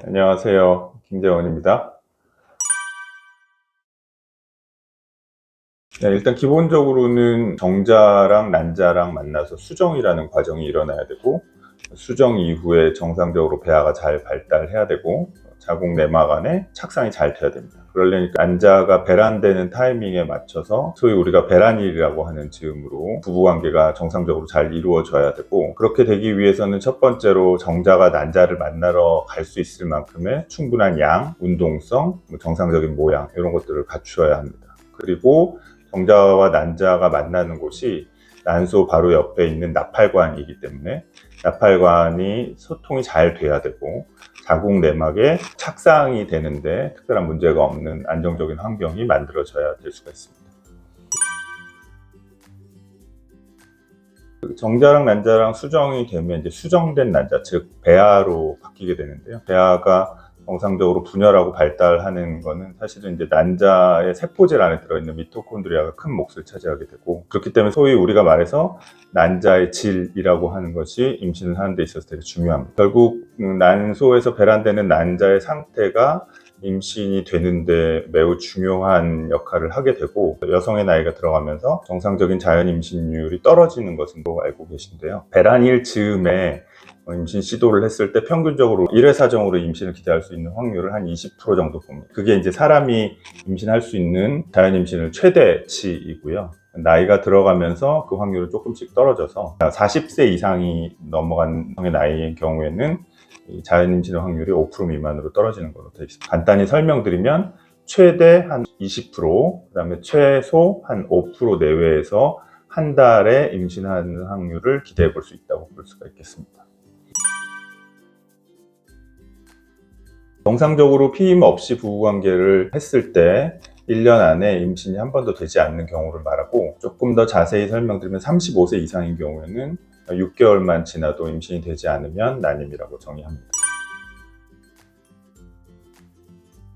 안녕하세요. 김재원입니다. 네, 일단 기본적으로는 정자랑 난자랑 만나서 수정이라는 과정이 일어나야 되고, 수정 이후에 정상적으로 배아가 잘 발달해야 되고, 자궁 내막 안에 착상이 잘 돼야 됩니다. 그러려니까 난자가 배란되는 타이밍에 맞춰서 소위 우리가 배란일이라고 하는 즈음으로 부부관계가 정상적으로 잘 이루어져야 되고, 그렇게 되기 위해서는 첫 번째로 정자가 난자를 만나러 갈 수 있을 만큼의 충분한 양, 운동성, 정상적인 모양 이런 것들을 갖추어야 합니다. 그리고 정자와 난자가 만나는 곳이 난소 바로 옆에 있는 나팔관이기 때문에 나팔관이 소통이 잘 돼야 되고, 자궁 내막에 착상이 되는데 특별한 문제가 없는 안정적인 환경이 만들어져야 될 수가 있습니다. 정자랑 난자랑 수정이 되면 이제 수정된 난자, 즉 배아로 바뀌게 되는데요. 배아가 정상적으로 분열하고 발달하는 거는 사실은 이제 난자의 세포질 안에 들어있는 미토콘드리아가 큰 몫을 차지하게 되고, 그렇기 때문에 소위 우리가 말해서 난자의 질이라고 하는 것이 임신을 하는 데 있어서 되게 중요합니다. 결국 난소에서 배란되는 난자의 상태가 임신이 되는데 매우 중요한 역할을 하게 되고, 여성의 나이가 들어가면서 정상적인 자연 임신율이 떨어지는 것은 알고 계신데요. 배란일 즈음에 임신 시도를 했을 때 평균적으로 1회 사정으로 임신을 기대할 수 있는 확률을 한 20% 정도 봅니다. 그게 이제 사람이 임신할 수 있는 자연 임신을 최대치이고요. 나이가 들어가면서 그 확률은 조금씩 떨어져서 40세 이상이 넘어간 성의 나이의 경우에는 자연 임신의 확률이 5% 미만으로 떨어지는 걸로 되어 있습니다. 간단히 설명드리면 최대 한 20%, 그 다음에 최소 한 5% 내외에서 한 달에 임신하는 확률을 기대해 볼 수 있다고 볼 수가 있겠습니다. 정상적으로 피임 없이 부부관계를 했을 때 1년 안에 임신이 한 번도 되지 않는 경우를 말하고, 조금 더 자세히 설명드리면 35세 이상인 경우에는 6개월만 지나도 임신이 되지 않으면 난임이라고 정의합니다.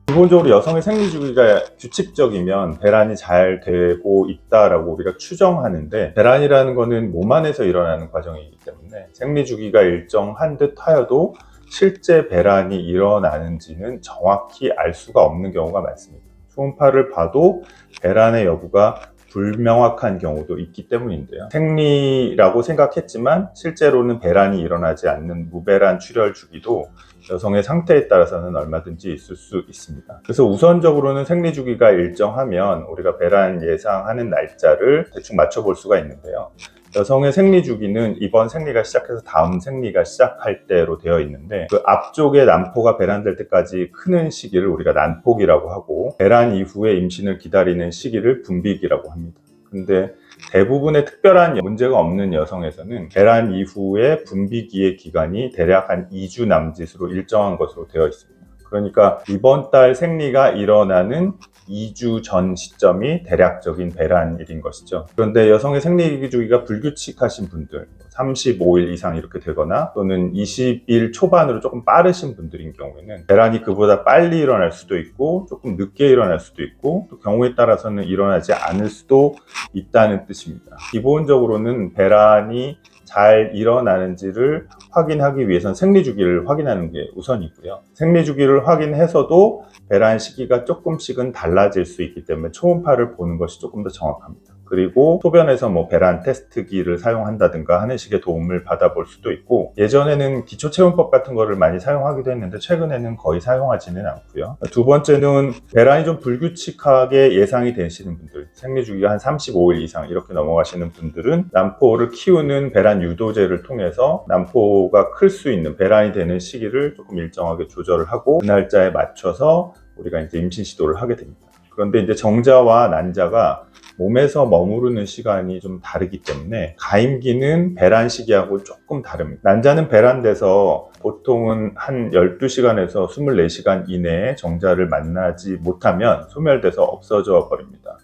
기본적으로 여성의 생리주기가 규칙적이면 배란이 잘 되고 있다라고 우리가 추정하는데, 배란이라는 것은 몸 안에서 일어나는 과정이기 때문에 생리주기가 일정한 듯 하여도 실제 배란이 일어나는지는 정확히 알 수가 없는 경우가 많습니다. 초음파를 봐도 배란의 여부가 불명확한 경우도 있기 때문인데요. 생리라고 생각했지만 실제로는 배란이 일어나지 않는 무배란 출혈 주기도 여성의 상태에 따라서는 얼마든지 있을 수 있습니다. 그래서 우선적으로는 생리 주기가 일정하면 우리가 배란 예상하는 날짜를 대충 맞춰볼 수가 있는데요. 여성의 생리 주기는 이번 생리가 시작해서 다음 생리가 시작할 때로 되어 있는데, 그 앞쪽에 난포가 배란될 때까지 크는 시기를 우리가 난폭이라고 하고, 배란 이후에 임신을 기다리는 시기를 분비기라고 합니다. 근데 대부분의 특별한 문제가 없는 여성에서는 배란 이후에 분비기의 기간이 대략 한 2주 남짓으로 일정한 것으로 되어 있습니다. 그러니까 이번 달 생리가 일어나는 2주 전 시점이 대략적인 배란일인 것이죠. 그런데 여성의 생리 주기가 불규칙하신 분들, 35일 이상 이렇게 되거나 또는 20일 초반으로 조금 빠르신 분들인 경우에는 배란이 그보다 빨리 일어날 수도 있고 조금 늦게 일어날 수도 있고, 또 경우에 따라서는 일어나지 않을 수도 있다는 뜻입니다. 기본적으로는 배란이 잘 일어나는지를 확인하기 위해서는 생리주기를 확인하는 게 우선이고요. 생리주기를 확인해서도 배란 시기가 조금씩은 달라질 수 있기 때문에 초음파를 보는 것이 조금 더 정확합니다. 그리고 소변에서 배란 테스트기를 사용한다든가 하는 식의 도움을 받아볼 수도 있고, 예전에는 기초체온법 같은 거를 많이 사용하기도 했는데 최근에는 거의 사용하지는 않고요. 두 번째는 배란이 좀 불규칙하게 예상이 되시는 분들, 생리주기가 한 35일 이상 이렇게 넘어가시는 분들은 난포를 키우는 배란 유도제를 통해서 난포가 클 수 있는 배란이 되는 시기를 조금 일정하게 조절을 하고 그 날짜에 맞춰서 우리가 이제 임신 시도를 하게 됩니다. 그런데 이제 정자와 난자가 몸에서 머무르는 시간이 좀 다르기 때문에 가임기는 배란 시기하고 조금 다릅니다. 난자는 배란돼서 보통은 한 12시간에서 24시간 이내에 정자를 만나지 못하면 소멸돼서 없어져 버립니다.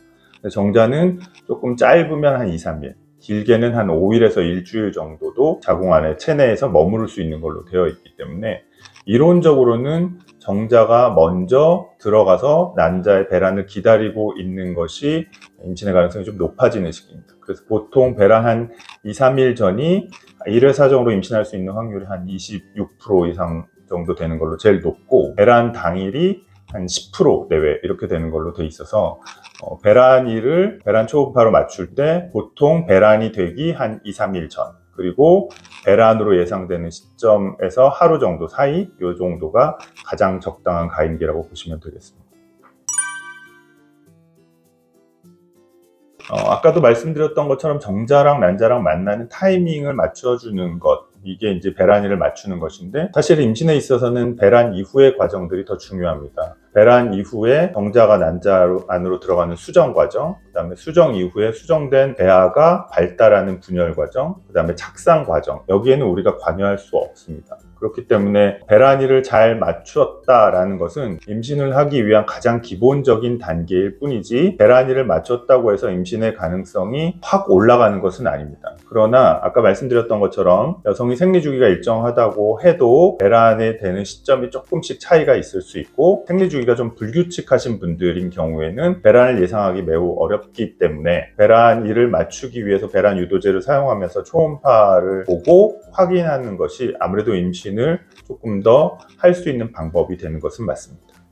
정자는 조금 짧으면 한 2, 3일, 길게는 한 5일에서 일주일 정도도 자궁 안에 체내에서 머무를 수 있는 걸로 되어 있기 때문에 이론적으로는 정자가 먼저 들어가서 난자의 배란을 기다리고 있는 것이 임신의 가능성이 좀 높아지는 시기입니다. 그래서 보통 배란 한 2, 3일 전이 1회 사정으로 임신할 수 있는 확률이 한 26% 이상 정도 되는 걸로 제일 높고, 배란 당일이 한 10% 내외 이렇게 되는 걸로 돼 있어서 배란일을 배란 초음파로 맞출 때 보통 배란이 되기 한 2, 3일 전, 그리고 배란으로 예상되는 시점에서 하루 정도 사이, 이 정도가 가장 적당한 가임기라고 보시면 되겠습니다. 아까도 말씀드렸던 것처럼 정자랑 난자랑 만나는 타이밍을 맞춰주는 것, 이게 이제 배란일을 맞추는 것인데, 사실 임신에 있어서는 배란 이후의 과정들이 더 중요합니다. 배란 이후에 정자가 난자 안으로 들어가는 수정 과정, 그 다음에 수정 이후에 수정된 배아가 발달하는 분열 과정, 그 다음에 착상 과정, 여기에는 우리가 관여할 수 없습니다. 그렇기 때문에 배란일을 잘 맞추었다라는 것은 임신을 하기 위한 가장 기본적인 단계일 뿐이지, 배란일을 맞췄다고 해서 임신의 가능성이 확 올라가는 것은 아닙니다. 그러나 아까 말씀드렸던 것처럼 여성이 생리주기가 일정하다고 해도 배란에 되는 시점이 조금씩 차이가 있을 수 있고, 생리주기가 좀 불규칙하신 분들인 경우에는 배란을 예상하기 매우 어렵기 때문에 배란일을 맞추기 위해서 배란 유도제를 사용하면서 초음파를 보고 확인하는 것이 아무래도 임신을 조금 더 할 수 있는 방법이 되는 것은 맞습니다.